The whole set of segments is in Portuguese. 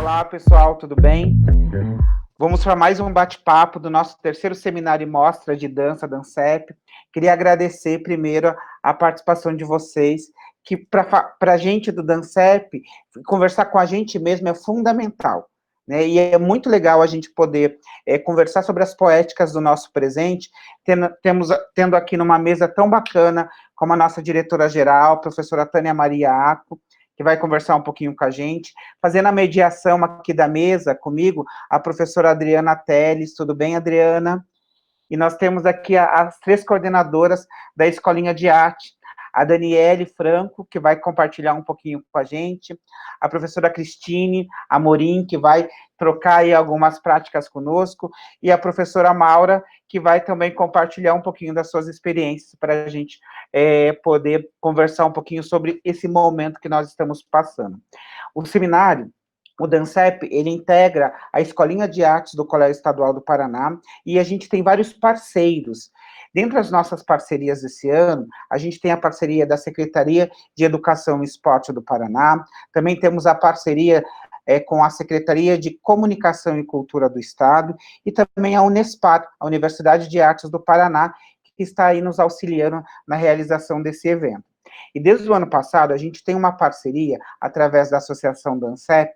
Olá, pessoal, tudo bem? Vamos para mais um bate-papo do nosso terceiro seminário e mostra de dança, Dancep. Queria agradecer primeiro a participação de vocês, que para a gente do Dancep, conversar com a gente mesmo é fundamental, né? E é muito legal a gente poder conversar sobre as poéticas do nosso presente, tendo aqui numa mesa tão bacana como a nossa diretora-geral, a professora Tânia Maria Aco, que vai conversar um pouquinho com a gente, fazendo a mediação aqui da mesa comigo, a professora Adriana Teles. Tudo bem, Adriana? E nós temos aqui as três coordenadoras da Escolinha de Arte, a Daniele Franco, que vai compartilhar um pouquinho com a gente, a professora Cristine Amorim, que vai trocar aí algumas práticas conosco, e a professora Maura, que vai também compartilhar um pouquinho das suas experiências para a gente poder conversar um pouquinho sobre esse momento que nós estamos passando. O seminário, o Dancep, ele integra a Escolinha de Artes do Colégio Estadual do Paraná, e a gente tem vários parceiros. Dentre as nossas parcerias desse ano, a gente tem a parceria da Secretaria de Educação e Esporte do Paraná, também temos a parceria com a Secretaria de Comunicação e Cultura do Estado, e também a Unespar, a Universidade de Artes do Paraná, que está aí nos auxiliando na realização desse evento. E desde o ano passado, a gente tem uma parceria, através da Associação Dancep,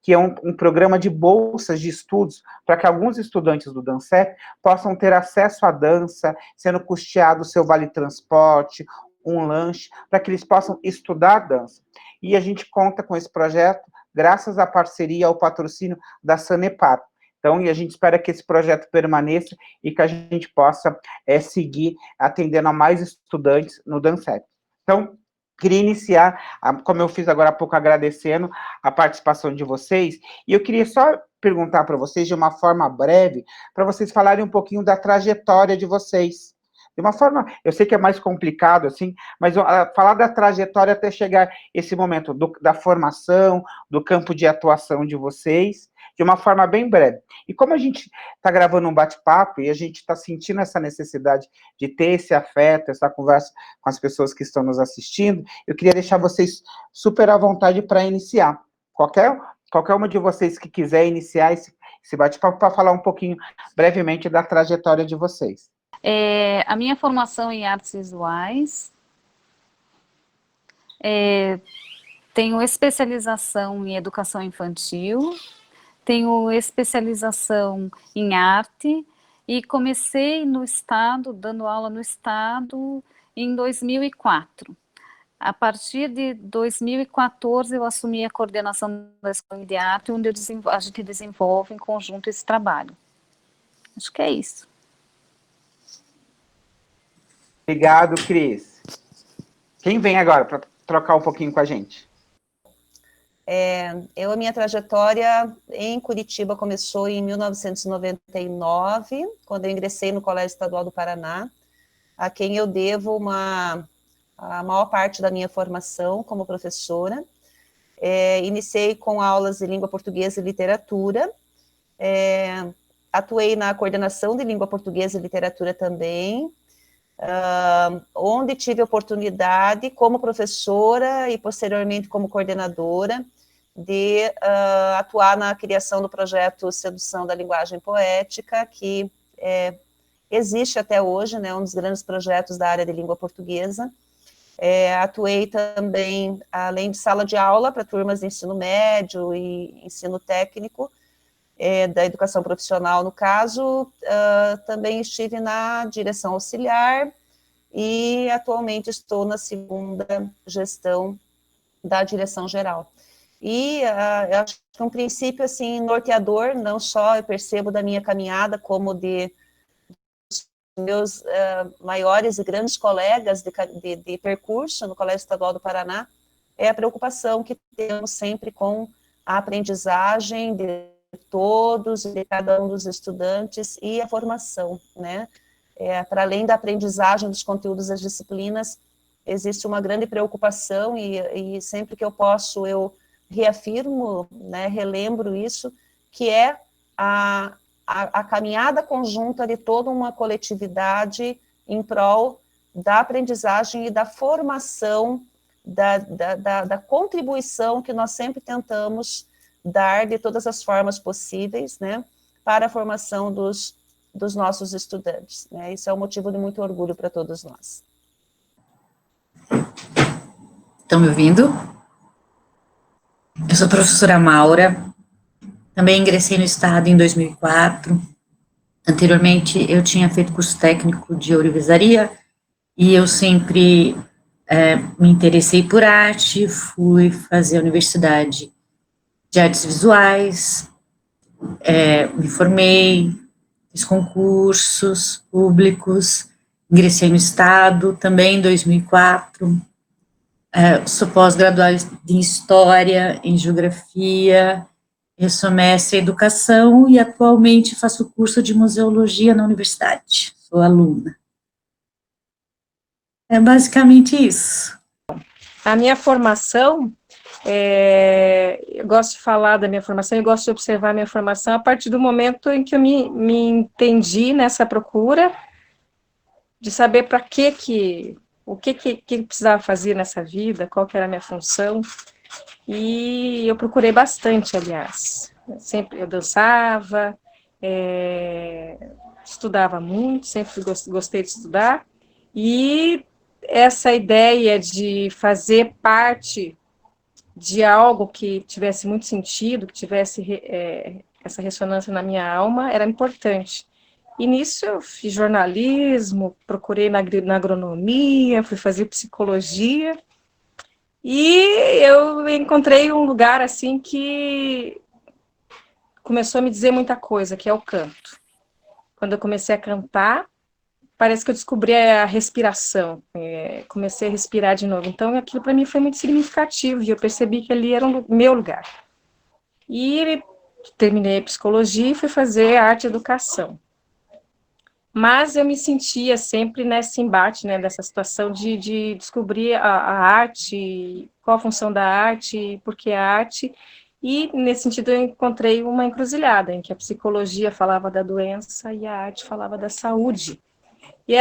que é um programa de bolsas de estudos, para que alguns estudantes do Dancep possam ter acesso à dança, sendo custeado o seu vale-transporte, um lanche, para que eles possam estudar dança. E a gente conta com esse projeto graças à parceria, ao patrocínio da Sanepar. Então, e a gente espera que esse projeto permaneça e que a gente possa seguir atendendo a mais estudantes no Dancep. Então, queria iniciar, como eu fiz agora há pouco, agradecendo a participação de vocês, e eu queria só perguntar para vocês, de uma forma breve, para vocês falarem um pouquinho da trajetória de vocês. De uma forma, eu sei que é mais complicado, assim, mas falar da trajetória até chegar esse momento da formação, do campo de atuação de vocês, de uma forma bem breve. E como a gente está gravando um bate-papo e a gente está sentindo essa necessidade de ter esse afeto, essa conversa com as pessoas que estão nos assistindo, eu queria deixar vocês super à vontade para iniciar. Qualquer uma de vocês que quiser iniciar esse bate-papo para falar um pouquinho brevemente da trajetória de vocês. A minha formação em artes visuais, tenho especialização em educação infantil, tenho especialização em arte e comecei no Estado, dando aula no Estado, em 2004. A partir de 2014, eu assumi a coordenação da Escola de Arte, onde a gente desenvolve em conjunto esse trabalho. Acho que é isso. Obrigado, Cris. Quem vem agora para trocar um pouquinho com a gente? A minha trajetória em Curitiba começou em 1999, quando eu ingressei no Colégio Estadual do Paraná, a quem eu devo a maior parte da minha formação como professora. Iniciei com aulas de língua portuguesa e literatura, atuei na coordenação de língua portuguesa e literatura também, onde tive a oportunidade, como professora e posteriormente como coordenadora, de atuar na criação do projeto Sedução da Linguagem Poética, que existe até hoje, né, um dos grandes projetos da área de língua portuguesa. Atuei também, além de sala de aula, para turmas de ensino médio e ensino técnico, da educação profissional, no caso, também estive na direção auxiliar e atualmente estou na segunda gestão da direção geral. E eu acho que um princípio assim, norteador, não só eu percebo da minha caminhada, como dos meus maiores e grandes colegas de percurso no Colégio Estadual do Paraná, é a preocupação que temos sempre com a aprendizagem de todos, de cada um dos estudantes e a formação, né? Para além da aprendizagem dos conteúdos das disciplinas, existe uma grande preocupação e sempre que eu posso, eu reafirmo, né, relembro isso, que é a caminhada conjunta de toda uma coletividade em prol da aprendizagem e da formação, da contribuição que nós sempre tentamos dar de todas as formas possíveis, né, para a formação dos nossos estudantes, né? Isso é um motivo de muito orgulho para todos nós. Estão me ouvindo? Eu sou a professora Maura, também ingressei no Estado em 2004. Anteriormente, eu tinha feito curso técnico de ourivesaria e eu sempre me interessei por arte, fui fazer a Universidade de Artes Visuais, me formei, fiz concursos públicos, ingressei no Estado também em 2004, sou pós-graduada em História, em Geografia, eu sou mestre em Educação e atualmente faço curso de Museologia na universidade, sou aluna. É basicamente isso. A minha formação, eu gosto de falar da minha formação, eu gosto de observar a minha formação a partir do momento em que eu me entendi nessa procura de saber para o que precisava fazer nessa vida, qual que era a minha função, e eu procurei bastante, aliás. Sempre eu dançava, estudava muito, sempre gostei de estudar, e essa ideia de fazer parte de algo que tivesse muito sentido, que tivesse essa ressonância na minha alma, era importante. E nisso eu fiz jornalismo, procurei na agronomia, fui fazer psicologia, e eu encontrei um lugar assim que começou a me dizer muita coisa, que é o canto. Quando eu comecei a cantar, parece que eu descobri a respiração, comecei a respirar de novo. Então, aquilo para mim foi muito significativo, e eu percebi que ali era o meu lugar. E terminei a psicologia e fui fazer arte e educação. Mas eu me sentia sempre nesse embate, né, dessa situação de descobrir a arte, qual a função da arte, por que a arte, e nesse sentido eu encontrei uma encruzilhada, em que a psicologia falava da doença e a arte falava da saúde. E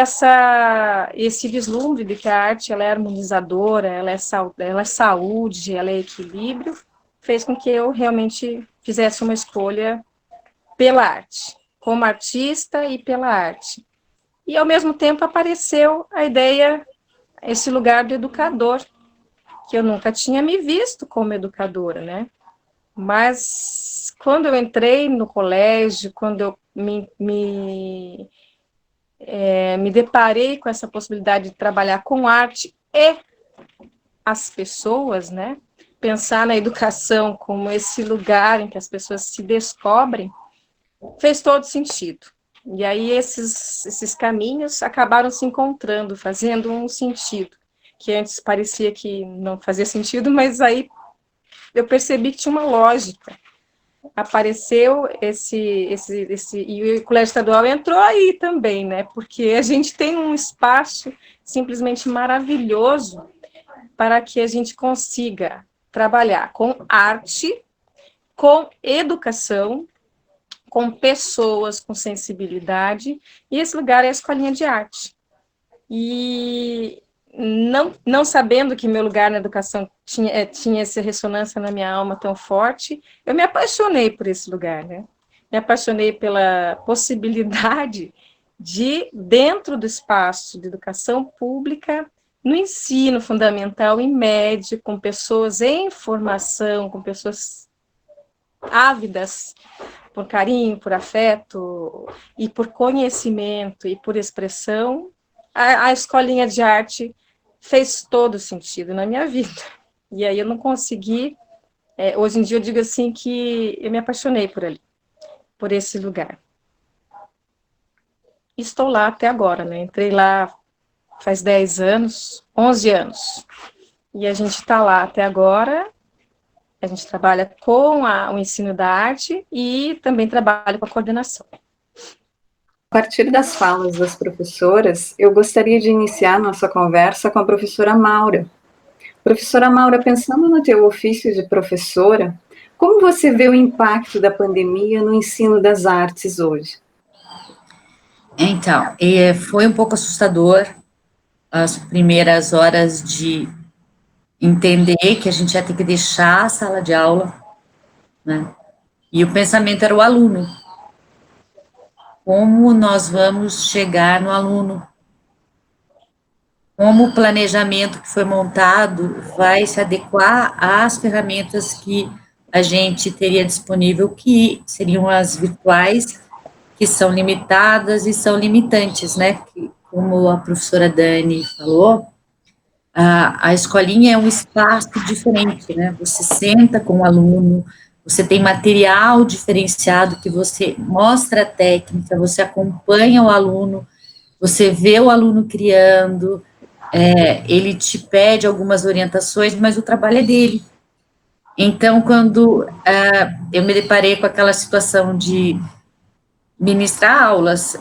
esse vislumbre de que a arte ela é harmonizadora, ela é saúde, ela é equilíbrio, fez com que eu realmente fizesse uma escolha pela arte, como artista e pela arte. E, ao mesmo tempo, apareceu a ideia, esse lugar do educador, que eu nunca tinha me visto como educadora, né? Mas, quando eu entrei no colégio, quando eu me deparei com essa possibilidade de trabalhar com arte e as pessoas, né? Pensar na educação como esse lugar em que as pessoas se descobrem, fez todo sentido. E aí esses caminhos acabaram se encontrando, fazendo um sentido, que antes parecia que não fazia sentido, mas aí eu percebi que tinha uma lógica. Apareceu e o Colégio Estadual entrou aí também, né? Porque a gente tem um espaço simplesmente maravilhoso para que a gente consiga trabalhar com arte, com educação, com pessoas, com sensibilidade, e esse lugar é a Escolinha de Arte. E não sabendo que meu lugar na educação tinha essa ressonância na minha alma tão forte, eu me apaixonei por esse lugar, né? Me apaixonei pela possibilidade de, dentro do espaço de educação pública, no ensino fundamental e médio, com pessoas em formação, com pessoas ávidas por carinho, por afeto, e por conhecimento, e por expressão, a escolinha de arte fez todo sentido na minha vida. E aí eu não consegui, hoje em dia eu digo assim que eu me apaixonei por ali, por esse lugar. e estou lá até agora, né? Entrei lá faz 10 anos, 11 anos, e a gente está lá até agora. A gente trabalha com o ensino da arte e também trabalha com a coordenação. A partir das falas das professoras, eu gostaria de iniciar nossa conversa com a professora Maura. Professora Maura, pensando no teu ofício de professora, como você vê o impacto da pandemia no ensino das artes hoje? Então, foi um pouco assustador as primeiras horas de entender que a gente ia ter que deixar a sala de aula, né? E o pensamento era o aluno. Como nós vamos chegar no aluno? Como o planejamento que foi montado vai se adequar às ferramentas que a gente teria disponível, que seriam as virtuais, que são limitadas e são limitantes, né? Como a professora Dani falou, a escolinha é um espaço diferente, né? Você senta com o aluno, você tem material diferenciado que você mostra a técnica, você acompanha o aluno, você vê o aluno criando, ele te pede algumas orientações, mas o trabalho é dele. Então, quando eu me deparei com aquela situação de ministrar aulas,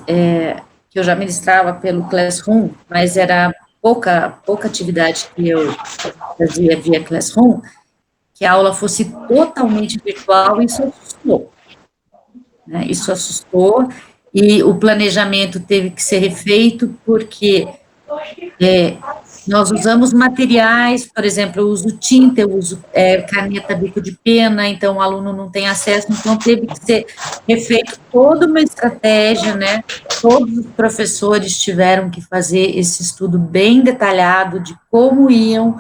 que eu já ministrava pelo Classroom, mas era pouca atividade que eu fazia via Classroom, que a aula fosse totalmente virtual, isso assustou, né? Isso assustou, e o planejamento teve que ser refeito, porque nós usamos materiais, por exemplo, eu uso tinta, eu uso caneta bico de pena, então o aluno não tem acesso, então teve que ser refeito toda uma estratégia, né? Todos os professores tiveram que fazer esse estudo bem detalhado de como iam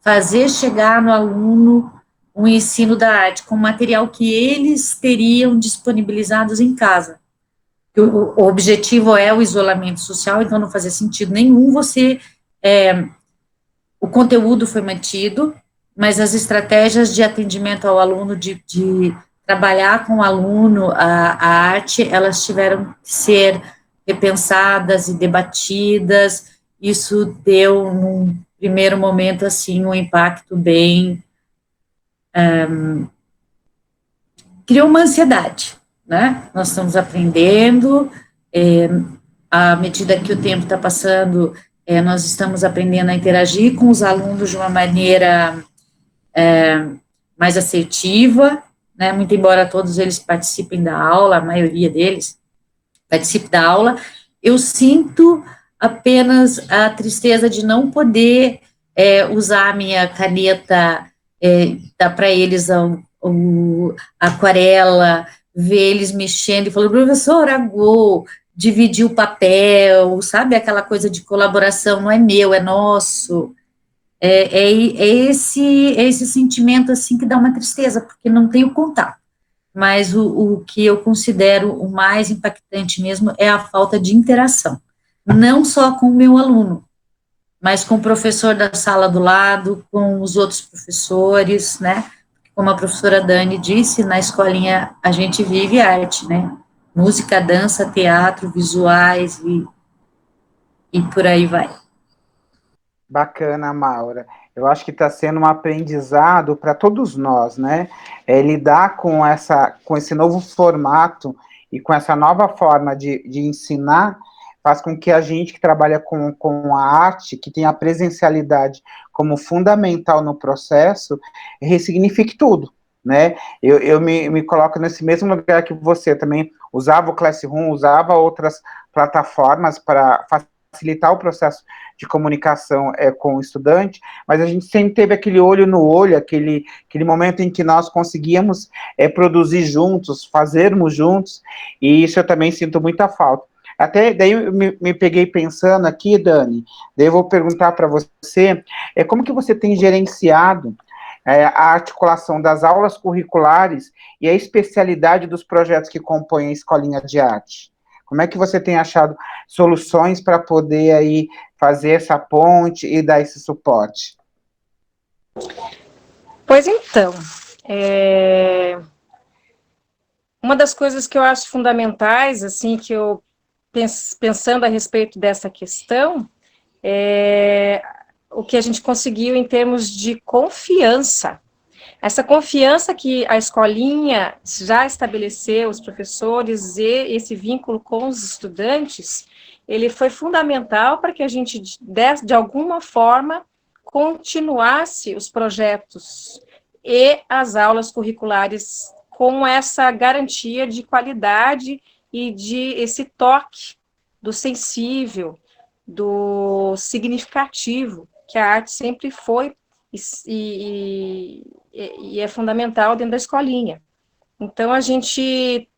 fazer chegar no aluno o ensino da arte, com material que eles teriam disponibilizados em casa. O objetivo é o isolamento social, então não fazia sentido nenhum o conteúdo foi mantido, mas as estratégias de atendimento ao aluno, de trabalhar com o aluno a arte, elas tiveram que ser repensadas e debatidas. Isso deu, num primeiro momento, assim, um impacto bem... criou uma ansiedade, né? Nós estamos aprendendo, à medida que o tempo está passando, nós estamos aprendendo a interagir com os alunos de uma maneira mais assertiva, né? Muito embora todos eles participem da aula, a maioria deles participe da aula, eu sinto apenas a tristeza de não poder usar a minha caneta, dar para eles a aquarela, ver eles mexendo e falando, professora, dividir o papel, sabe, aquela coisa de colaboração, não é meu, é nosso, esse sentimento, assim, que dá uma tristeza, porque não tem o contato, mas o que eu considero o mais impactante mesmo é a falta de interação, não só com o meu aluno, mas com o professor da sala do lado, com os outros professores, né, como a professora Dani disse, na escolinha a gente vive arte, né, música, dança, teatro, visuais e por aí vai. Bacana, Maura. Eu acho que está sendo um aprendizado para todos nós, né? Lidar com esse novo formato e com essa nova forma de ensinar faz com que a gente que trabalha com a arte, que tem a presencialidade como fundamental no processo, ressignifique tudo, né? Eu me coloco nesse mesmo lugar que você, também usava o Classroom, usava outras plataformas para facilitar o processo de comunicação com o estudante, mas a gente sempre teve aquele olho no olho, aquele momento em que nós conseguíamos produzir juntos, fazermos juntos, e isso eu também sinto muita falta. Até daí eu me peguei pensando aqui, Dani, daí eu vou perguntar para você, como que você tem gerenciado a articulação das aulas curriculares e a especialidade dos projetos que compõem a Escolinha de Arte? Como é que você tem achado soluções para poder aí fazer essa ponte e dar esse suporte? Pois então, uma das coisas que eu acho fundamentais, assim, que eu pensando a respeito dessa questão, o que a gente conseguiu em termos de confiança. Essa confiança que a escolinha já estabeleceu, os professores e esse vínculo com os estudantes, ele foi fundamental para que a gente, de alguma forma, continuasse os projetos e as aulas curriculares com essa garantia de qualidade e de esse toque do sensível, do significativo, que a arte sempre foi e é fundamental dentro da escolinha. Então, a gente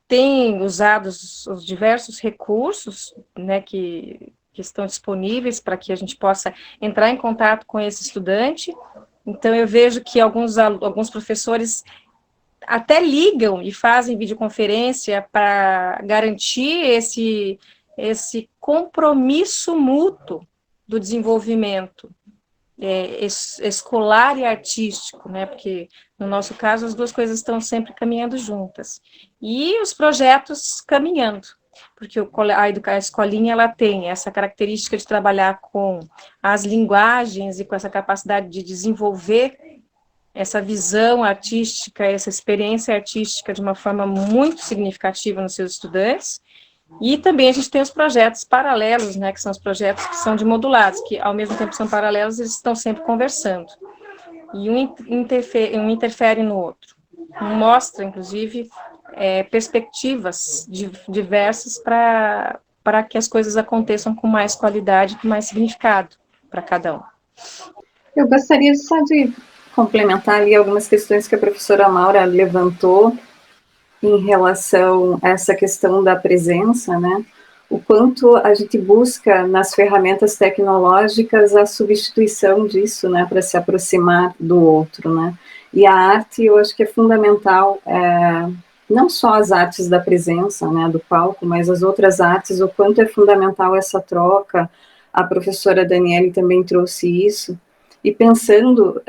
tem usado os diversos recursos, né, que estão disponíveis para que a gente possa entrar em contato com esse estudante. Então, eu vejo que alguns professores até ligam e fazem videoconferência para garantir esse compromisso mútuo do desenvolvimento escolar e artístico, né? Porque no nosso caso as duas coisas estão sempre caminhando juntas. E os projetos caminhando, porque a escolinha ela tem essa característica de trabalhar com as linguagens e com essa capacidade de desenvolver essa visão artística, essa experiência artística de uma forma muito significativa nos seus estudantes. E também a gente tem os projetos paralelos, né, que são os projetos que são de modulados, que ao mesmo tempo são paralelos, eles estão sempre conversando. E um interfere no outro. Mostra, inclusive, perspectivas diversas para que as coisas aconteçam com mais qualidade, com mais significado para cada um. Eu gostaria só de complementar ali algumas questões que a professora Maura levantou em relação a essa questão da presença, né? O quanto a gente busca nas ferramentas tecnológicas a substituição disso, né, para se aproximar do outro, né? E a arte, eu acho que é fundamental, não só as artes da presença, né, do palco, mas as outras artes, o quanto é fundamental essa troca. A professora Daniele também trouxe isso. E pensando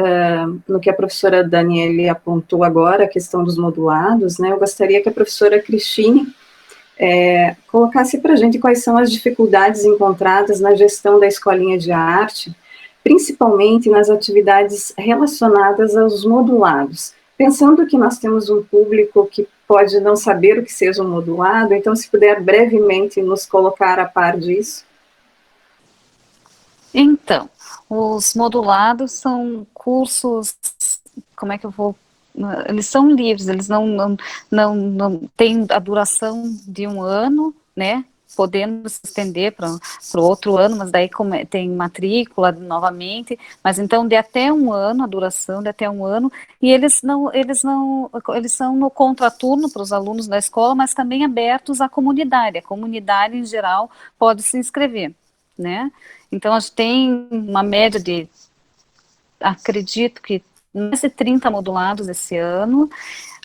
no que a professora Daniele apontou agora, a questão dos modulados, né, eu gostaria que a professora Cristine colocasse para a gente quais são as dificuldades encontradas na gestão da escolinha de arte, principalmente nas atividades relacionadas aos modulados. Pensando que nós temos um público que pode não saber o que seja um modulado, então se puder brevemente nos colocar a par disso. Então, os modulados são cursos, como é que eu vou... Eles são livres, eles não têm a duração de um ano, né? Podendo se estender para o outro ano, mas daí tem matrícula novamente, mas então de até um ano, a duração de até um ano, e eles são no contraturno para os alunos da escola, mas também abertos à comunidade. A comunidade em geral pode se inscrever, né? Então a gente tem uma média de, acredito que mais de 30 modulados esse ano,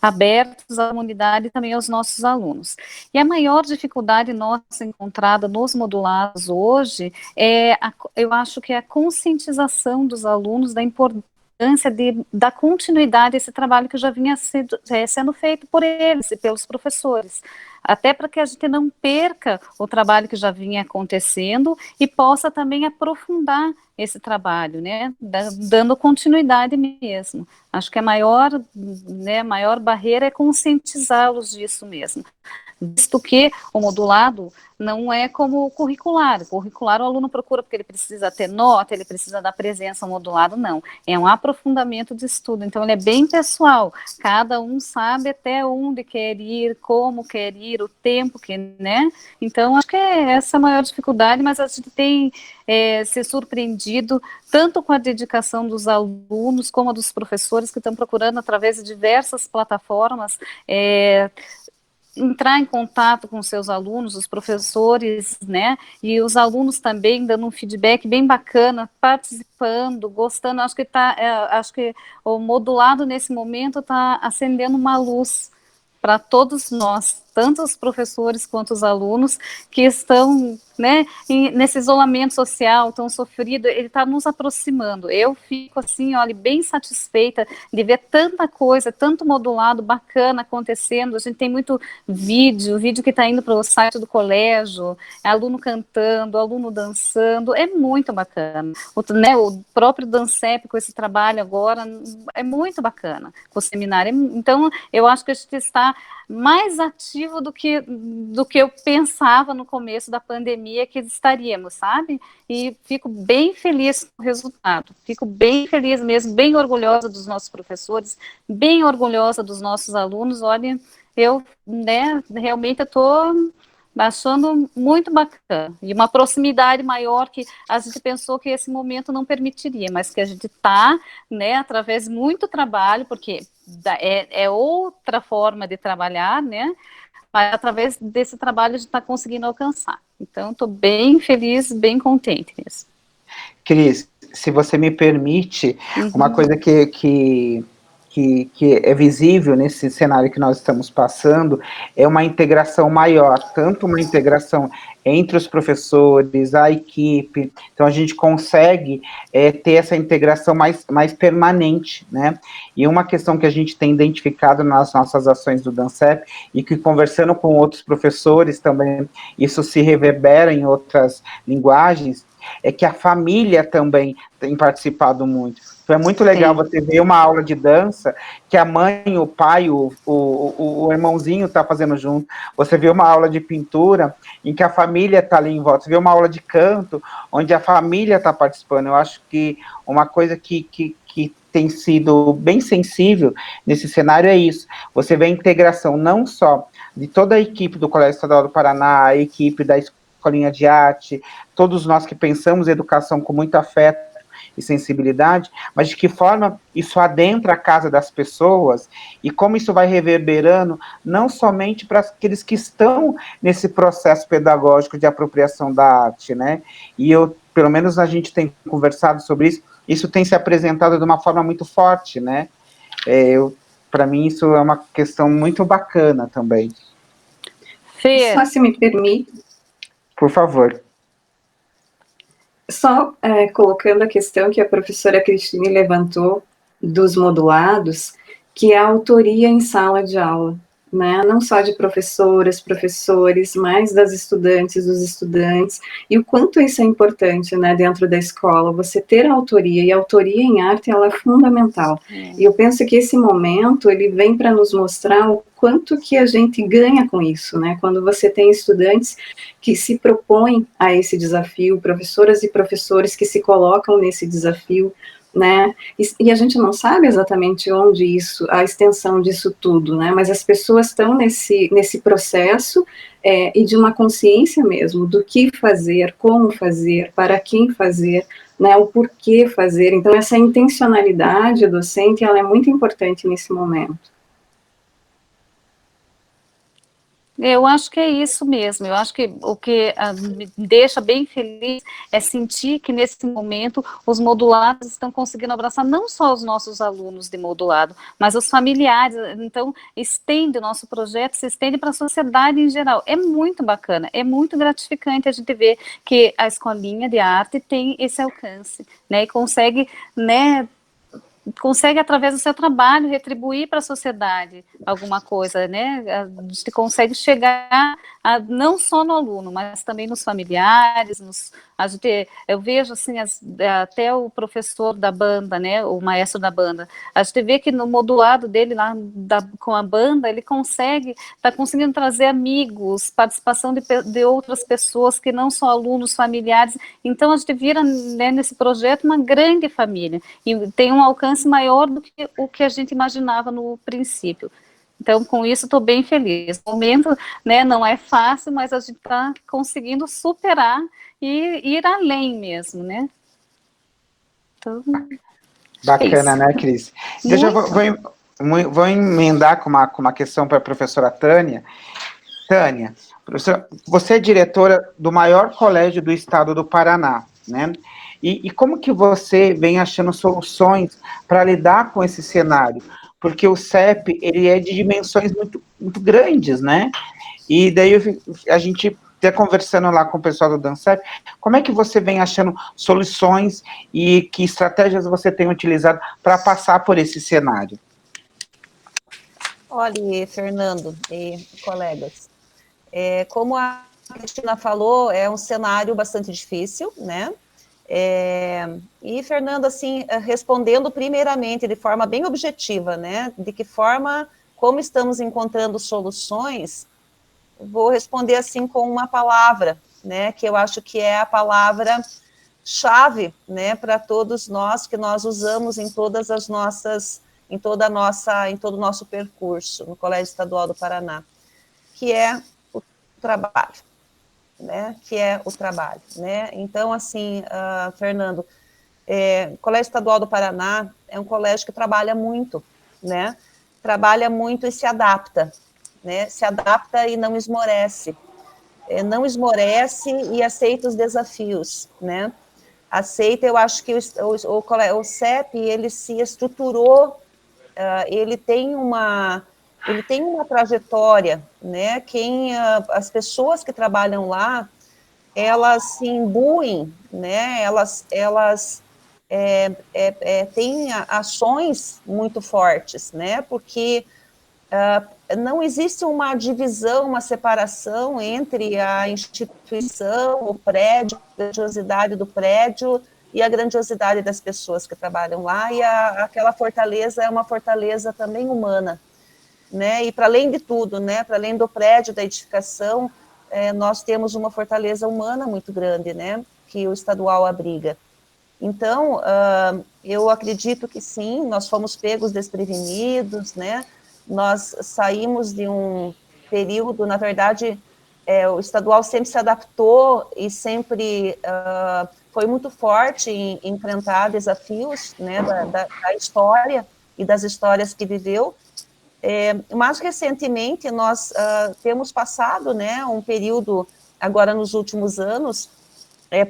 abertos à comunidade e também aos nossos alunos. E a maior dificuldade nossa encontrada nos modulados hoje eu acho que é a conscientização dos alunos da importância da continuidade desse trabalho que já vinha sendo feito por eles e pelos professores, até para que a gente não perca o trabalho que já vinha acontecendo e possa também aprofundar esse trabalho, né, dando continuidade mesmo. Acho que a maior barreira é conscientizá-los disso mesmo, visto que o modulado não é como o curricular. O curricular o aluno procura porque ele precisa ter nota, ele precisa da presença. O modulado não, é um aprofundamento de estudo, então ele é bem pessoal, cada um sabe até onde quer ir, como quer ir, o tempo que, né, então acho que é essa a maior dificuldade, mas a gente tem se surpreendido tanto com a dedicação dos alunos como a dos professores que estão procurando através de diversas plataformas entrar em contato com seus alunos, os professores, né, e os alunos também dando um feedback bem bacana, participando, gostando. Acho que o modulado nesse momento está acendendo uma luz para todos nós, tanto os professores quanto os alunos que estão, né, nesse isolamento social tão sofrido, ele está nos aproximando. Eu fico assim, olha, bem satisfeita de ver tanta coisa, tanto modulado, bacana acontecendo. A gente tem muito vídeo que está indo para o site do colégio, aluno cantando, aluno dançando, é muito bacana. O próprio DANCEP com esse trabalho agora é muito bacana, com o seminário. Então, eu acho que a gente está mais ativo do que eu pensava no começo da pandemia que estaríamos, sabe? E fico bem feliz com o resultado, fico bem feliz mesmo, bem orgulhosa dos nossos professores, bem orgulhosa dos nossos alunos. Olha, eu, né, realmente estou achando muito bacana, e uma proximidade maior que a gente pensou que esse momento não permitiria, mas que a gente está, né, através de muito trabalho, porque é outra forma de trabalhar, né, mas através desse trabalho a gente está conseguindo alcançar. Então, estou bem feliz, bem contente mesmo. Cris, se você me permite, uma coisa que é visível nesse cenário que nós estamos passando é uma integração maior, tanto uma integração entre os professores, a equipe. Então a gente consegue ter essa integração mais permanente, né? E uma questão que a gente tem identificado nas nossas ações do DANCEP, e que conversando com outros professores também, isso se reverbera em outras linguagens, é que a família também tem participado muito. Então é muito legal você ver uma aula de dança que a mãe, o pai, o irmãozinho está fazendo junto. Você vê uma aula de pintura em que a família está ali em volta. Você vê uma aula de canto onde a família está participando. Eu acho que uma coisa que tem sido bem sensível nesse cenário é isso. Você vê a integração não só de toda a equipe do Colégio Estadual do Paraná, a equipe da Escolinha de Arte, todos nós que pensamos educação com muito afeto e sensibilidade, mas de que forma isso adentra a casa das pessoas e como isso vai reverberando não somente para aqueles que estão nesse processo pedagógico de apropriação da arte, né? E pelo menos a gente tem conversado sobre isso, isso tem se apresentado de uma forma muito forte, né? Para mim isso é uma questão muito bacana também. Fê. Só se me permite. Por favor. Só colocando a questão que a professora Cristine levantou dos modulados, que é a autoria em sala de aula, né? Não só de professoras, professores, mas das estudantes, dos estudantes, e o quanto isso é importante, né, dentro da escola, você ter a autoria, e a autoria em arte, ela é fundamental. E eu penso que esse momento, ele vem para nos mostrar o quanto que a gente ganha com isso, né, quando você tem estudantes que se propõem a esse desafio, professoras e professores que se colocam nesse desafio, né, e a gente não sabe exatamente onde isso, a extensão disso tudo, né, mas as pessoas estão nesse processo e de uma consciência mesmo do que fazer, como fazer, para quem fazer, né, o porquê fazer. Então essa intencionalidade docente, ela é muito importante nesse momento. Eu acho que é isso mesmo, eu acho que o que me deixa bem feliz é sentir que nesse momento os modulados estão conseguindo abraçar não só os nossos alunos de modulado, mas os familiares, então estende o nosso projeto, se estende para a sociedade em geral, é muito bacana, é muito gratificante a gente ver que a escolinha de arte tem esse alcance, né, e consegue, né, através do seu trabalho, retribuir para a sociedade alguma coisa, né, a gente consegue chegar não só no aluno, mas também nos familiares, eu vejo assim, até o professor da banda, né, o maestro da banda, a gente vê que no modulado dele lá, com a banda, ele está conseguindo trazer amigos, participação de outras pessoas que não são alunos, familiares, então a gente vira, né, nesse projeto uma grande família, e tem um alcance maior do que o que a gente imaginava no princípio. Então, com isso, estou bem feliz. O momento, né, não é fácil, mas a gente está conseguindo superar e ir além mesmo, né? Então, bacana, né, Cris? Deixa eu vou emendar com uma questão para a professora Tânia. Tânia, professora, você é diretora do maior colégio do estado do Paraná, né? E como que você vem achando soluções para lidar com esse cenário? porque o CEP, ele é de dimensões muito, muito grandes, né? E daí a gente até conversando lá com o pessoal do DANCEP, como é que você vem achando soluções e que estratégias você tem utilizado para passar por esse cenário? Olha, Fernando e colegas, como a Cristina falou, é um cenário bastante difícil, né? E, Fernando, assim, respondendo primeiramente de forma bem objetiva, né? De que forma, como estamos encontrando soluções, vou responder assim com uma palavra, né? Que eu acho que é a palavra-chave, né? Para todos nós, que nós usamos em todas as nossas, em todo o nosso percurso no Colégio Estadual do Paraná, que é o trabalho. Né, que é o trabalho, né? Então, assim, Fernando, o Colégio Estadual do Paraná é um colégio que trabalha muito, né? Trabalha muito e se adapta, né? Se adapta e não esmorece. Não esmorece e aceita os desafios, né? Aceita, eu acho que o CEP, ele se estruturou, ele tem uma trajetória, né? As pessoas que trabalham lá, elas se imbuem, né? Elas têm ações muito fortes, né? Porque não existe uma divisão, uma separação entre a instituição, o prédio, a grandiosidade do prédio e a grandiosidade das pessoas que trabalham lá, e aquela fortaleza é uma fortaleza também humana, né? E para além de tudo, né? Para além do prédio, da edificação, nós temos uma fortaleza humana muito grande, né? Que o estadual abriga. Então, eu acredito que sim, nós fomos pegos desprevenidos, né? Nós saímos de um período, na verdade, o estadual sempre se adaptou e sempre foi muito forte em enfrentar desafios, né, da história e das histórias que viveu. Mais recentemente, nós temos passado, né, um período, agora nos últimos anos,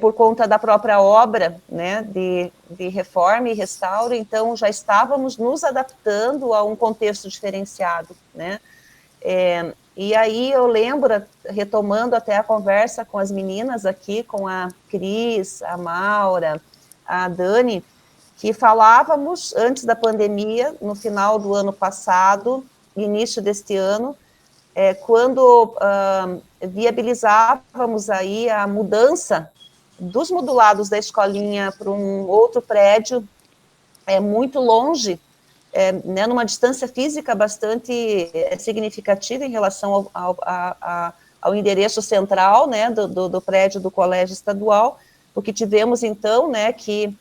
por conta da própria obra, né, de reforma e restauro, então já estávamos nos adaptando a um contexto diferenciado, né, e aí eu lembro, retomando até a conversa com as meninas aqui, com a Cris, a Maura, a Dani, que falávamos antes da pandemia, no final do ano passado, início deste ano, quando viabilizávamos aí a mudança dos modulados da escolinha para um outro prédio, muito longe, né, numa distância física bastante significativa em relação ao endereço central, né, do prédio do colégio estadual, porque tivemos, então, né, que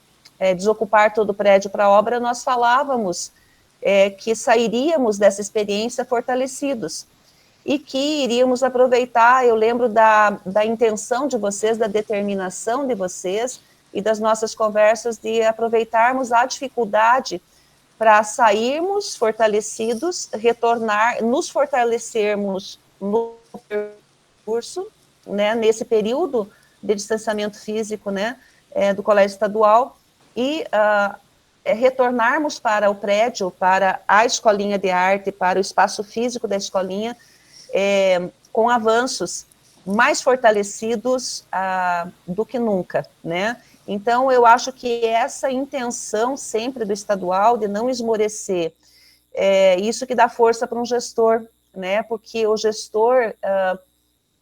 desocupar todo o prédio para a obra, nós falávamos que sairíamos dessa experiência fortalecidos, e que iríamos aproveitar, eu lembro da intenção de vocês, da determinação de vocês, e das nossas conversas de aproveitarmos a dificuldade para sairmos fortalecidos, nos fortalecermos no percurso, né, nesse período de distanciamento físico, né, do colégio estadual, e retornarmos para o prédio, para a escolinha de arte, para o espaço físico da escolinha, com avanços mais fortalecidos do que nunca, né? Então, eu acho que essa intenção sempre do estadual de não esmorecer, isso que dá força para um gestor, né? Porque o gestor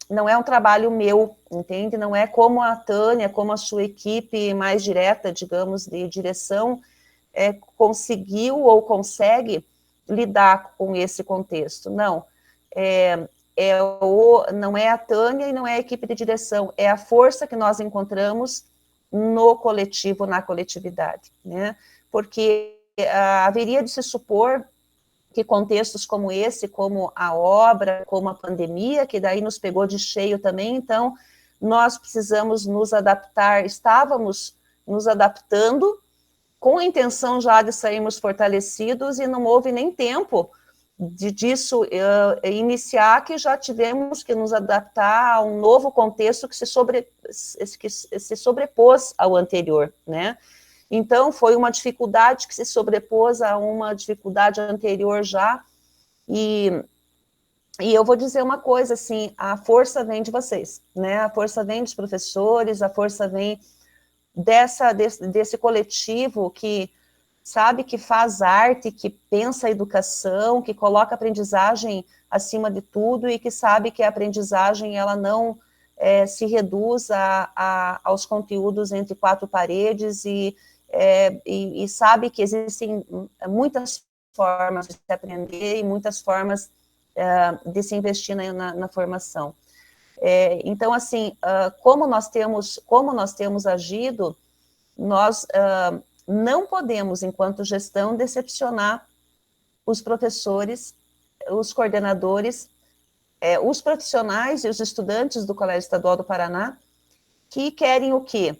não é um trabalho meu, entende? Não é como a Tânia, como a sua equipe mais direta, digamos, de direção, conseguiu ou consegue lidar com esse contexto. Não, não é a Tânia e não é a equipe de direção, é a força que nós encontramos no coletivo, na coletividade, né? Porque haveria de se supor que contextos como esse, como a obra, como a pandemia, que daí nos pegou de cheio também, então nós precisamos nos adaptar, estávamos nos adaptando com a intenção já de sairmos fortalecidos e não houve nem tempo disso iniciar, que já tivemos que nos adaptar a um novo contexto que se sobrepôs ao anterior, né? Então, foi uma dificuldade que se sobrepôs a uma dificuldade anterior já, e eu vou dizer uma coisa, assim, a força vem de vocês, né? A força vem dos professores, a força vem desse coletivo que sabe, que faz arte, que pensa a educação, que coloca a aprendizagem acima de tudo e que sabe que a aprendizagem, ela não se reduz aos conteúdos entre quatro paredes e sabe que existem muitas formas de se aprender e muitas formas de se investir na formação. Então, assim, como nós temos agido, nós não podemos, enquanto gestão, decepcionar os professores, os coordenadores, os profissionais e os estudantes do Colégio Estadual do Paraná, que querem o quê?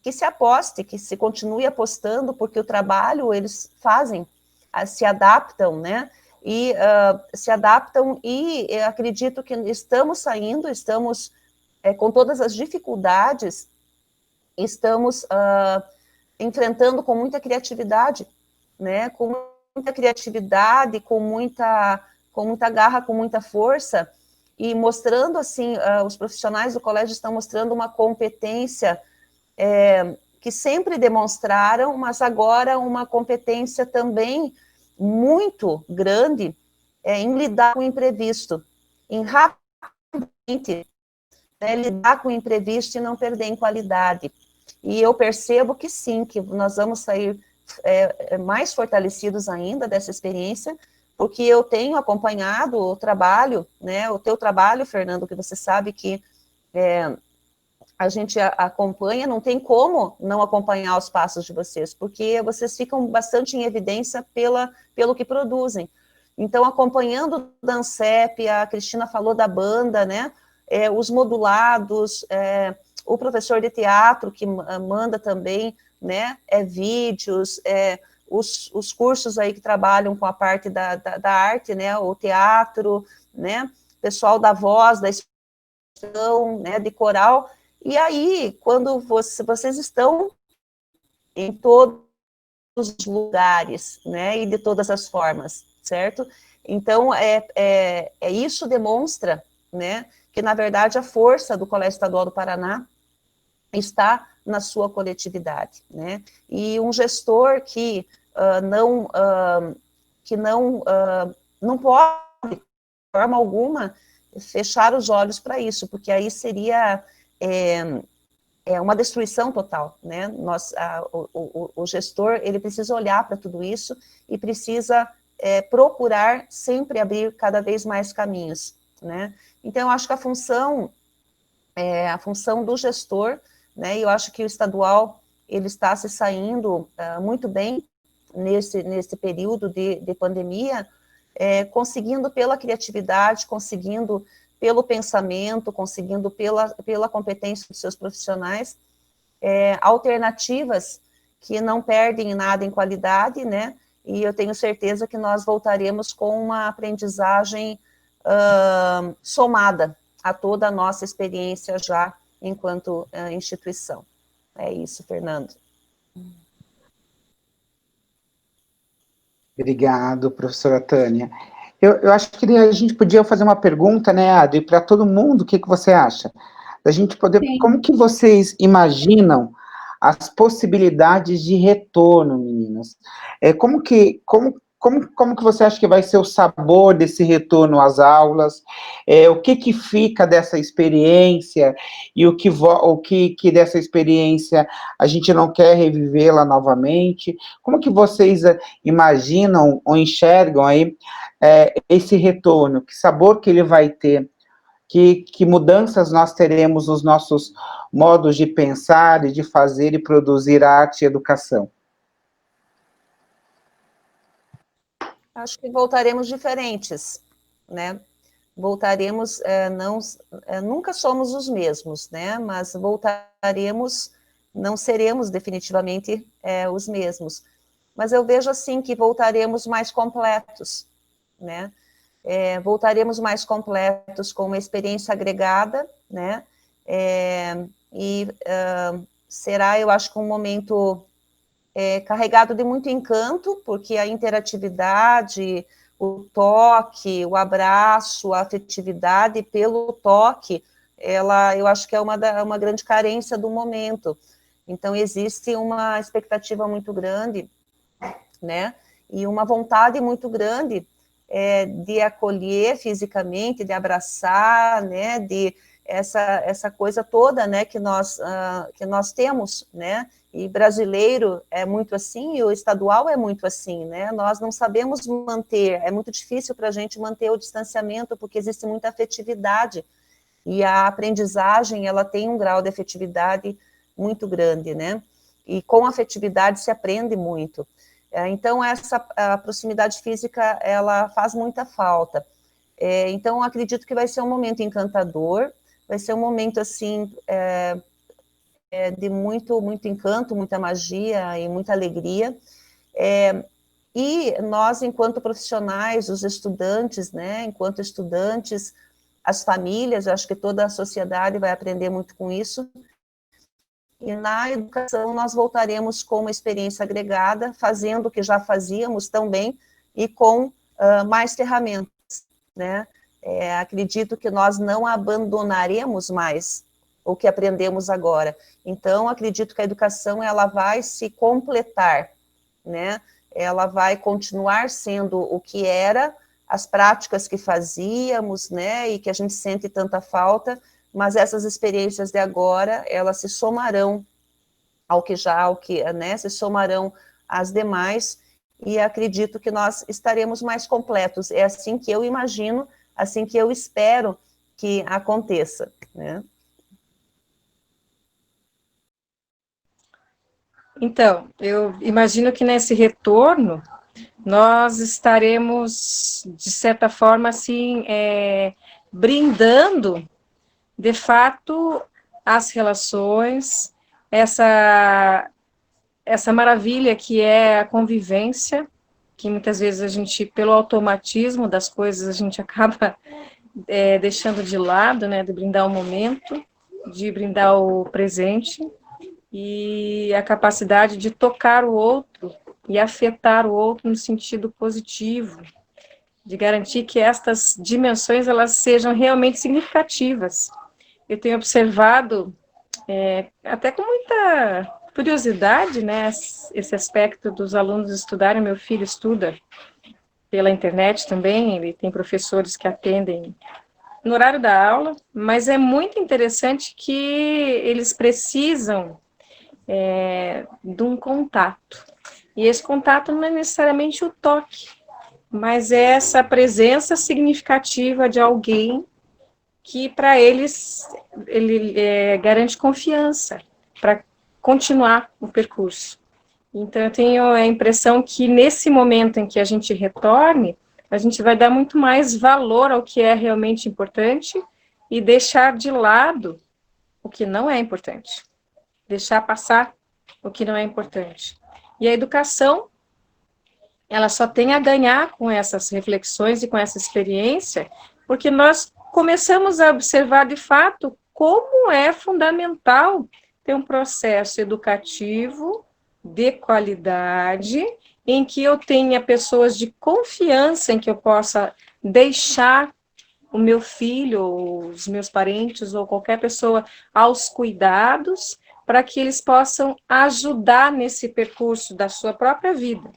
Que se aposte, que se continue apostando, porque o trabalho eles fazem, se adaptam, né? E se adaptam, e eu acredito que estamos saindo, estamos com todas as dificuldades, estamos enfrentando com muita criatividade, né? Com muita criatividade, com muita garra, com muita força, e mostrando, assim, os profissionais do colégio estão mostrando uma competência que sempre demonstraram, mas agora uma competência também muito grande em lidar com o imprevisto, em rapidamente lidar com o imprevisto e não perder em qualidade. E eu percebo que sim, que nós vamos sair mais fortalecidos ainda dessa experiência, porque eu tenho acompanhado o trabalho, né, o teu trabalho, Fernando, que você sabe que a gente acompanha, não tem como não acompanhar os passos de vocês, porque vocês ficam bastante em evidência pelo que produzem. Então, acompanhando o DANCEP, a Cristina falou da banda, né, os modulados, o professor de teatro que manda também, né, vídeos, os cursos aí que trabalham com a parte da arte, né, o teatro, né, pessoal da voz, da expressão, né, de coral. E aí, quando vocês estão em todos os lugares, né, e de todas as formas, certo? Então, isso demonstra, né, que, na verdade, a força do Colégio Estadual do Paraná está na sua coletividade, né? E um gestor que não pode, de forma alguma, fechar os olhos para isso, porque aí seria uma destruição total, né? O gestor, ele precisa olhar para tudo isso e precisa procurar sempre abrir cada vez mais caminhos, né? Então, eu acho que a função do gestor, né? E eu acho que o estadual, ele está se saindo muito bem nesse período de pandemia, conseguindo pela criatividade, conseguindo pelo pensamento, conseguindo pela competência dos seus profissionais, alternativas que não perdem nada em qualidade, né? E eu tenho certeza que nós voltaremos com uma aprendizagem somada a toda a nossa experiência já enquanto instituição. É isso, Fernando. Obrigado, professora Tânia. Eu acho que a gente podia fazer uma pergunta, né, Adri, para todo mundo, o que você acha? Da gente poder, Sim. como que vocês imaginam as possibilidades de retorno, meninas? Como que você acha que vai ser o sabor desse retorno às aulas? O que fica dessa experiência e o que dessa experiência a gente não quer revivê-la novamente? Como que vocês imaginam ou enxergam aí esse retorno? Que sabor que ele vai ter? Que mudanças nós teremos nos nossos modos de pensar e de fazer e produzir arte e educação? Acho que voltaremos diferentes, né? Voltaremos, nunca somos os mesmos, né? Mas voltaremos, não seremos definitivamente os mesmos. Mas eu vejo assim que voltaremos mais completos, né? Voltaremos mais completos com uma experiência agregada, né? E será, eu acho que um momento carregado de muito encanto, porque a interatividade, o toque, o abraço, a afetividade pelo toque, eu acho que é uma grande carência do momento. Então, existe uma expectativa muito grande, né, e uma vontade muito grande de acolher fisicamente, de abraçar, né, de essa coisa toda, né, que nós temos, né, e brasileiro é muito assim, e o estadual é muito assim, né, nós não sabemos manter, é muito difícil para a gente manter o distanciamento, porque existe muita afetividade, e a aprendizagem, ela tem um grau de afetividade muito grande, né, e com afetividade se aprende muito. Então, a proximidade física, ela faz muita falta. Então, acredito que vai ser um momento encantador, vai ser um momento, assim, de muito, muito encanto, muita magia e muita alegria. E nós, enquanto profissionais, os estudantes, né, enquanto estudantes, as famílias, eu acho que toda a sociedade vai aprender muito com isso. E na educação nós voltaremos com uma experiência agregada, fazendo o que já fazíamos tão bem e com mais ferramentas, né? Acredito que nós não abandonaremos mais o que aprendemos agora. Então, acredito que a educação, ela vai se completar, né? Ela vai continuar sendo o que era, as práticas que fazíamos, né? E que a gente sente tanta falta, mas essas experiências de agora, elas se somarão né? Se somarão às demais, e acredito que nós estaremos mais completos. É assim que eu imagino, assim que eu espero que aconteça, né? Então, eu imagino que nesse retorno, nós estaremos, de certa forma, assim, brindando, de fato, as relações, essa maravilha que é a convivência, que muitas vezes a gente, pelo automatismo das coisas, a gente acaba deixando de lado, né, de brindar o momento, de brindar o presente, e a capacidade de tocar o outro e afetar o outro no sentido positivo, de garantir que estas dimensões elas sejam realmente significativas. Eu tenho observado, até com muita curiosidade, né, esse aspecto dos alunos estudarem. Meu filho estuda pela internet também, ele tem professores que atendem no horário da aula, mas é muito interessante que eles precisam de um contato. E esse contato não é necessariamente o toque, mas é essa presença significativa de alguém que, para eles, ele garante confiança para continuar o percurso. Então, eu tenho a impressão que, nesse momento em que a gente retorne, a gente vai dar muito mais valor ao que é realmente importante e deixar de lado o que não é importante. Deixar passar o que não é importante. E a educação, ela só tem a ganhar com essas reflexões e com essa experiência, porque nós começamos a observar, de fato, como é fundamental ter um processo educativo de qualidade, em que eu tenha pessoas de confiança, em que eu possa deixar o meu filho, ou os meus parentes, ou qualquer pessoa aos cuidados, para que eles possam ajudar nesse percurso da sua própria vida.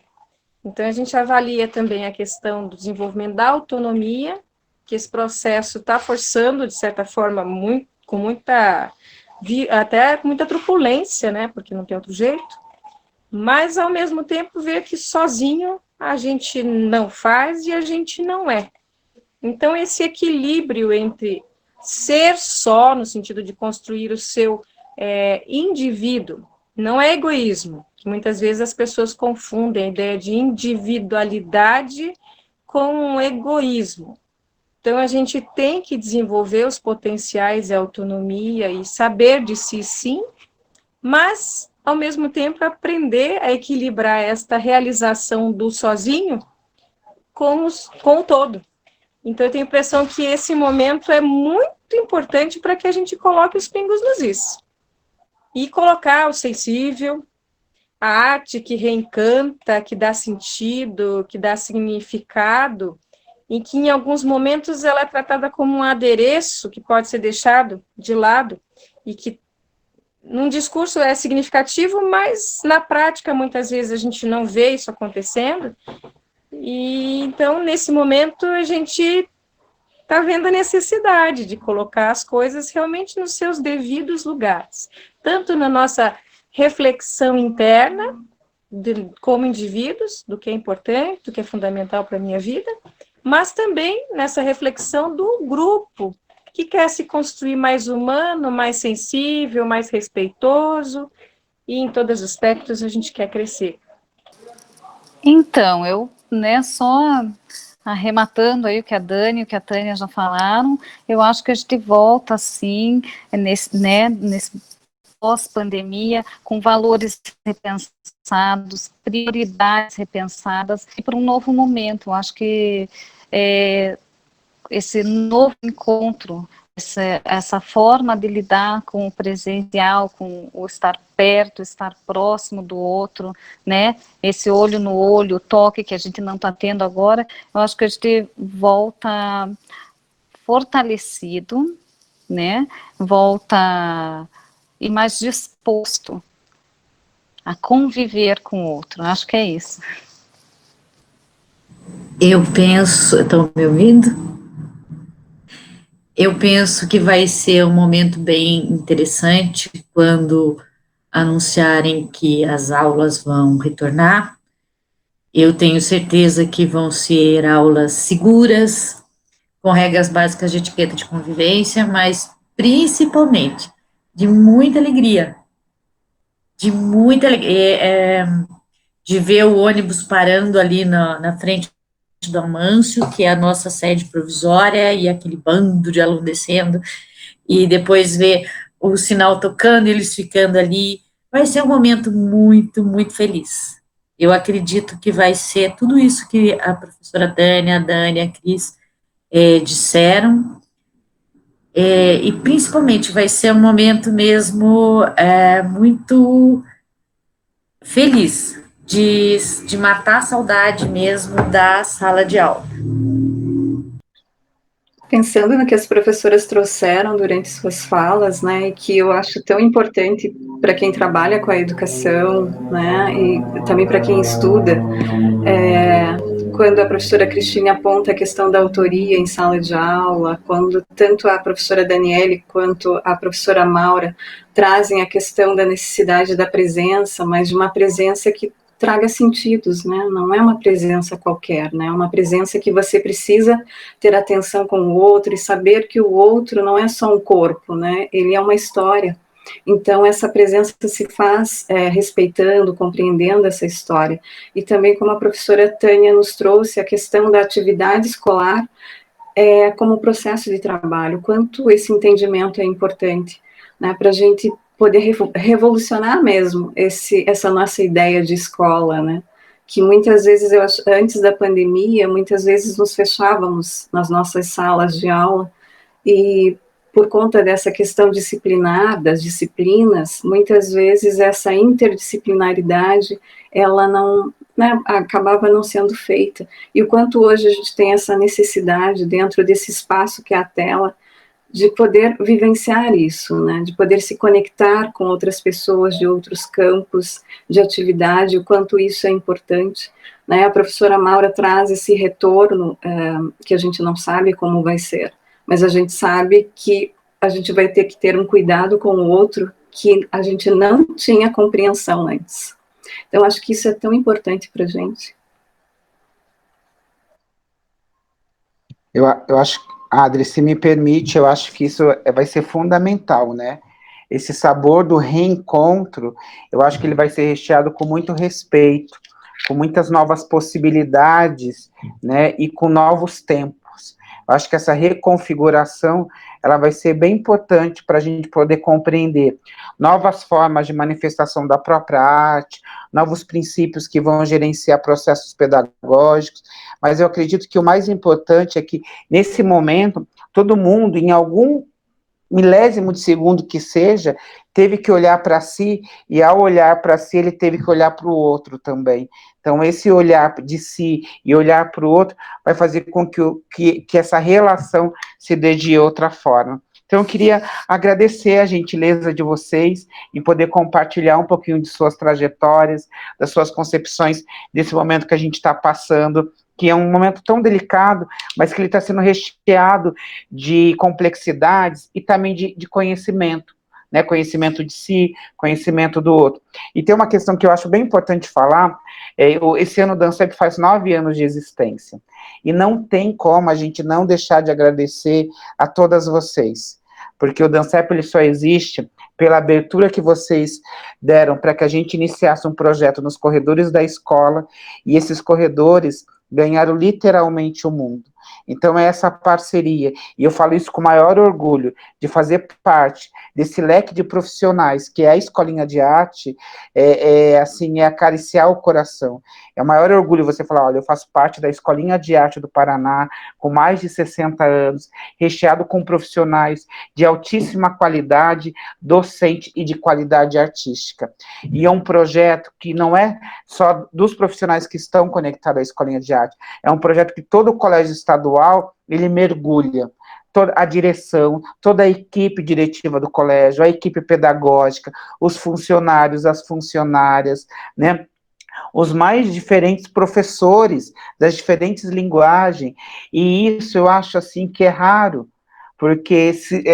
Então, a gente avalia também a questão do desenvolvimento da autonomia, que esse processo está forçando, de certa forma, com muita truculência, né, porque não tem outro jeito, mas, ao mesmo tempo, ver que sozinho a gente não faz e a gente não é. Então, esse equilíbrio entre ser só, no sentido de construir o seu indivíduo, não é egoísmo, que muitas vezes as pessoas confundem a ideia de individualidade com egoísmo. Então, a gente tem que desenvolver os potenciais e a autonomia e saber de si, sim, mas, ao mesmo tempo, aprender a equilibrar esta realização do sozinho com o todo. Então, eu tenho a impressão que esse momento é muito importante para que a gente coloque os pingos nos is. e colocar o sensível, a arte que reencanta, que dá sentido, que dá significado, em que em alguns momentos ela é tratada como um adereço que pode ser deixado de lado, e que num discurso é significativo, mas na prática muitas vezes a gente não vê isso acontecendo, e então nesse momento a gente está vendo a necessidade de colocar as coisas realmente nos seus devidos lugares, tanto na nossa reflexão interna, como indivíduos, do que é importante, do que é fundamental para a minha vida, mas também nessa reflexão do grupo, que quer se construir mais humano, mais sensível, mais respeitoso, e em todos os aspectos a gente quer crescer. Então, eu, né, só arrematando aí o que a Dani e o que a Tânia já falaram, eu acho que a gente volta, assim, nesse pós-pandemia, com valores repensados, prioridades repensadas, e para um novo momento. Eu acho que esse novo encontro, essa forma de lidar com o presencial, com o estar perto, estar próximo do outro, né, esse olho no olho, o toque que a gente não está tendo agora, eu acho que a gente volta fortalecido, né, volta e mais disposto a conviver com o outro, acho que é isso. Eu penso, estão me ouvindo? Eu penso que vai ser um momento bem interessante quando anunciarem que as aulas vão retornar. Eu tenho certeza que vão ser aulas seguras, com regras básicas de etiqueta de convivência, mas principalmente de muita alegria, de ver o ônibus parando ali na frente do Amâncio, que é a nossa sede provisória, e aquele bando de alunos descendo, e depois ver o sinal tocando, eles ficando ali. Vai ser um momento muito, muito feliz. Eu acredito que vai ser tudo isso que a professora Tânia, a Dani, a Cris disseram, e principalmente vai ser um momento mesmo muito feliz, de matar a saudade mesmo da sala de aula. Pensando no que as professoras trouxeram durante suas falas, né, e que eu acho tão importante para quem trabalha com a educação, né, e também para quem estuda, quando a professora Cristina aponta a questão da autoria em sala de aula, quando tanto a professora Daniele quanto a professora Maura trazem a questão da necessidade da presença, mas de uma presença que traga sentidos, né? Não é uma presença qualquer, né? É uma presença que você precisa ter atenção com o outro e saber que o outro não é só um corpo, né? Ele é uma história. Então, essa presença se faz respeitando, compreendendo essa história. E também, como a professora Tânia nos trouxe, a questão da atividade escolar como processo de trabalho, quanto esse entendimento é importante, né, para a gente poder revolucionar mesmo essa nossa ideia de escola, né, que muitas vezes, antes da pandemia, muitas vezes nos fechávamos nas nossas salas de aula, e por conta dessa questão disciplinar, das disciplinas, muitas vezes essa interdisciplinaridade, ela não, né, acabava não sendo feita. E o quanto hoje a gente tem essa necessidade, dentro desse espaço que é a tela, de poder vivenciar isso, né, de poder se conectar com outras pessoas de outros campos de atividade, o quanto isso é importante. Né, a professora Maura traz esse retorno que a gente não sabe como vai ser, mas a gente sabe que a gente vai ter que ter um cuidado com o outro que a gente não tinha compreensão antes. Então, acho que isso é tão importante para a gente. Eu acho, Adri, se me permite, eu acho que isso vai ser fundamental, né? Esse sabor do reencontro, eu acho que ele vai ser recheado com muito respeito, com muitas novas possibilidades, né? E com novos tempos. Eu acho que essa reconfiguração, ela vai ser bem importante para a gente poder compreender novas formas de manifestação da própria arte, novos princípios que vão gerenciar processos pedagógicos, mas eu acredito que o mais importante é que, nesse momento, todo mundo, em algum milésimo de segundo que seja, teve que olhar para si, e ao olhar para si, ele teve que olhar para o outro também. Então, esse olhar de si e olhar para o outro vai fazer com que essa relação se dê de outra forma. Então, eu queria agradecer a gentileza de vocês em poder compartilhar um pouquinho de suas trajetórias, das suas concepções desse momento que a gente está passando, que é um momento tão delicado, mas que ele está sendo recheado de complexidades e também de conhecimento, né? Conhecimento de si, conhecimento do outro. E tem uma questão que eu acho bem importante falar, esse ano o DANCEP faz 9 anos de existência, e não tem como a gente não deixar de agradecer a todas vocês, porque o DANCEP ele só existe pela abertura que vocês deram para que a gente iniciasse um projeto nos corredores da escola, e esses corredores ganharam literalmente o mundo. Então, é essa parceria, e eu falo isso com o maior orgulho, de fazer parte desse leque de profissionais, que é a Escolinha de Arte, assim, é acariciar o coração. É o maior orgulho você falar, olha, eu faço parte da Escolinha de Arte do Paraná, com mais de 60 anos, recheado com profissionais de altíssima qualidade docente e de qualidade artística. E é um projeto que não é só dos profissionais que estão conectados à Escolinha de Arte, é um projeto que todo o colégio estadual, ele mergulha, toda a direção, toda a equipe diretiva do colégio, a equipe pedagógica, os funcionários, as funcionárias, né, os mais diferentes professores das diferentes linguagens, e isso eu acho assim que é raro, porque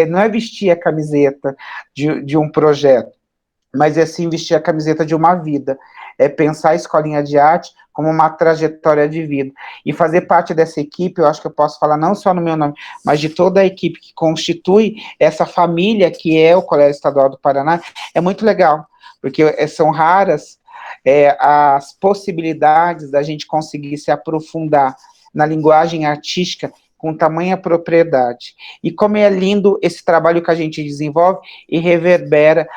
não é vestir a camiseta de um projeto, mas é sim vestir a camiseta de uma vida, é pensar a Escolinha de Arte como uma trajetória de vida, e fazer parte dessa equipe, eu acho que eu posso falar não só no meu nome, mas de toda a equipe que constitui essa família que é o Colégio Estadual do Paraná, é muito legal, porque são raras as possibilidades da gente conseguir se aprofundar na linguagem artística com tamanha propriedade. E como é lindo esse trabalho que a gente desenvolve e reverbera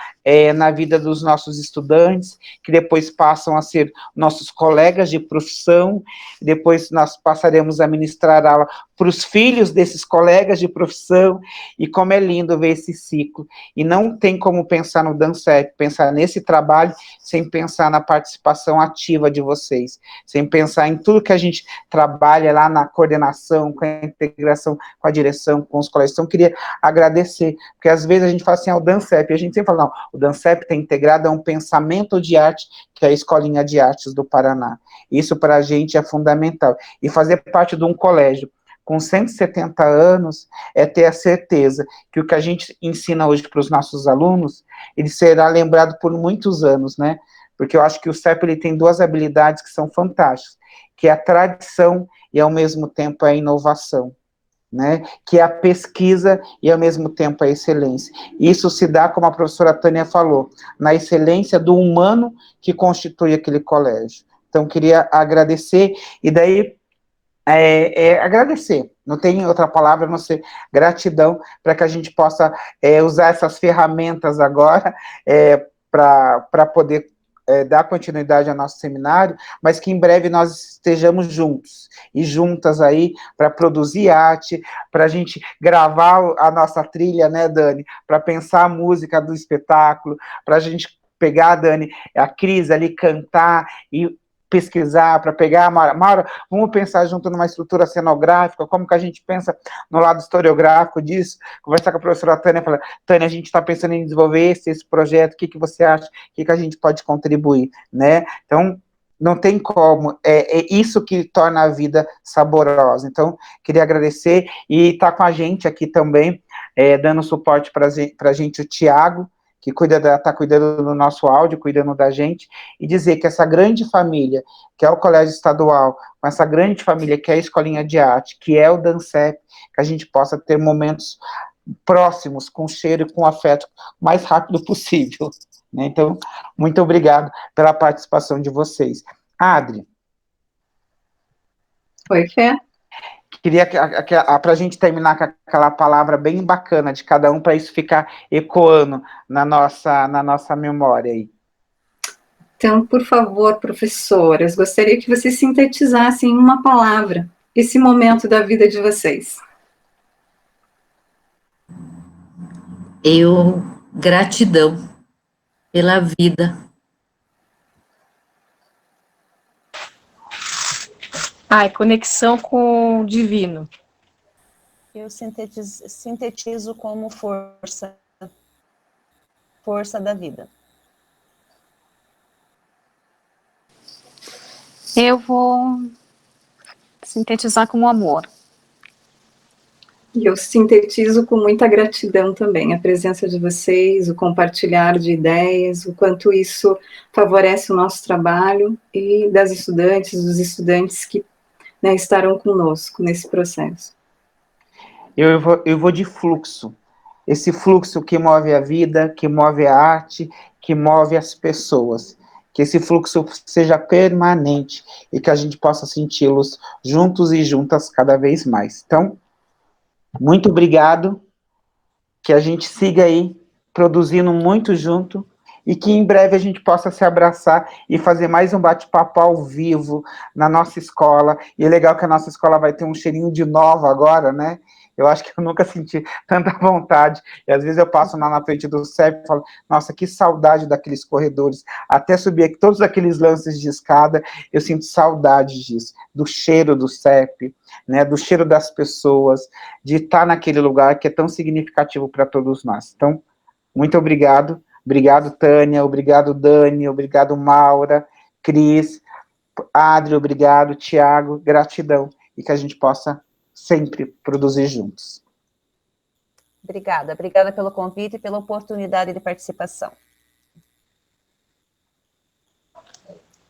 na vida dos nossos estudantes, que depois passam a ser nossos colegas de profissão, depois nós passaremos a ministrar aula para os filhos desses colegas de profissão, e como é lindo ver esse ciclo. E não tem como pensar no DANCEP, pensar nesse trabalho, sem pensar na participação ativa de vocês, sem pensar em tudo que a gente trabalha lá na coordenação, com a integração com a direção, com os colégios. Então, eu queria agradecer, porque às vezes a gente fala assim, o DANCEP, e a gente sempre fala, não, o DANCEP está integrado a um pensamento de arte, que é a Escolinha de Artes do Paraná. Isso para a gente é fundamental. E fazer parte de um colégio com 170 anos é ter a certeza que o que a gente ensina hoje para os nossos alunos, ele será lembrado por muitos anos, né? Porque eu acho que o CEP ele tem duas habilidades que são fantásticas, que é a tradição e, ao mesmo tempo, a inovação, né? Que é a pesquisa e, ao mesmo tempo, a excelência. Isso se dá, como a professora Tânia falou, na excelência do humano que constitui aquele colégio. Então, queria agradecer, e daí, agradecer, não tem outra palavra a não ser gratidão, para que a gente possa usar essas ferramentas agora, para poder dar continuidade ao nosso seminário, mas que em breve nós estejamos juntos e juntas aí para produzir arte, para a gente gravar a nossa trilha, né, Dani, para pensar a música do espetáculo, para a gente pegar, Dani, a Cris ali, cantar e pesquisar, para pegar a Maura, vamos pensar junto numa estrutura cenográfica, como que a gente pensa no lado historiográfico disso, conversar com a professora Tânia, falar, Tânia, a gente está pensando em desenvolver esse projeto, o que você acha, o que a gente pode contribuir, né? Então, não tem como, é isso que torna a vida saborosa. Então, queria agradecer, e está com a gente aqui também, dando suporte para a gente, o Tiago, que está cuidando do nosso áudio, cuidando da gente, e dizer que essa grande família, que é o Colégio Estadual, com essa grande família que é a Escolinha de Arte, que é o DANCEP, que a gente possa ter momentos próximos, com cheiro e com afeto, o mais rápido possível, né? Então, muito obrigado pela participação de vocês. Adri. Oi, Fê. Queria para a gente terminar com aquela palavra bem bacana de cada um, para isso ficar ecoando na nossa memória aí. Então, por favor, professoras, gostaria que vocês sintetizassem em uma palavra esse momento da vida de vocês. Gratidão. pela vida. Conexão com o divino. Eu sintetizo como força da vida. Eu vou sintetizar como amor. E eu sintetizo com muita gratidão também a presença de vocês, o compartilhar de ideias, o quanto isso favorece o nosso trabalho e das estudantes, dos estudantes que, né, estarão conosco nesse processo. Eu vou de fluxo. Esse fluxo que move a vida, que move a arte, que move as pessoas. Que esse fluxo seja permanente e que a gente possa senti-los juntos e juntas cada vez mais. Então, muito obrigado, que a gente siga aí produzindo muito junto e que em breve a gente possa se abraçar e fazer mais um bate-papo ao vivo na nossa escola. E é legal que a nossa escola vai ter um cheirinho de nova agora, né? Eu acho que eu nunca senti tanta vontade. E às vezes eu passo lá na frente do CEP e falo, nossa, que saudade daqueles corredores. Até subir aqui, todos aqueles lances de escada, eu sinto saudade disso. Do cheiro do CEP, né, do cheiro das pessoas, de estar naquele lugar que é tão significativo para todos nós. Então, muito obrigado. Obrigado, Tânia. Obrigado, Dani. Obrigado, Maura, Cris, Adri. Obrigado, Tiago. Gratidão. E que a gente possa sempre produzir juntos. Obrigada pelo convite e pela oportunidade de participação.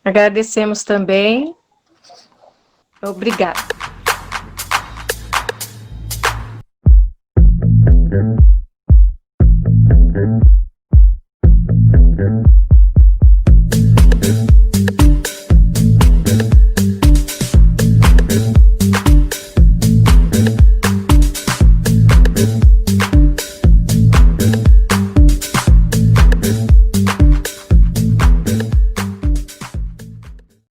Agradecemos também. Obrigada.